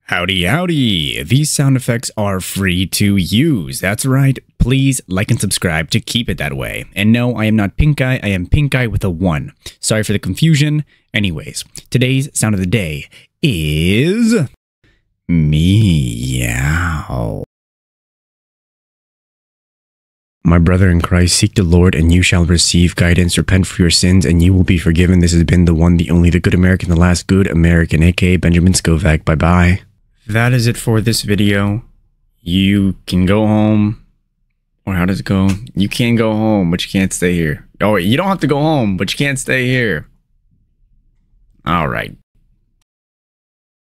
Howdy, howdy! These sound effects are free to use. That's right. Please like and subscribe to keep it that way. And no, I am not Pink Eye. I am Pink Eye with a 1. Sorry for the confusion. Anyways, today's sound of the day is Meow. My brother in Christ, seek the Lord and you shall receive guidance. Repent for your sins and you will be forgiven. This has been the one, the only, the good American, the last good American, aka Benjamin Scovach. Bye-bye. That is it for this video. You can go home. Or how does it go? You can go home, but you can't stay here. Oh, wait, you don't have to go home, but you can't stay here. All right.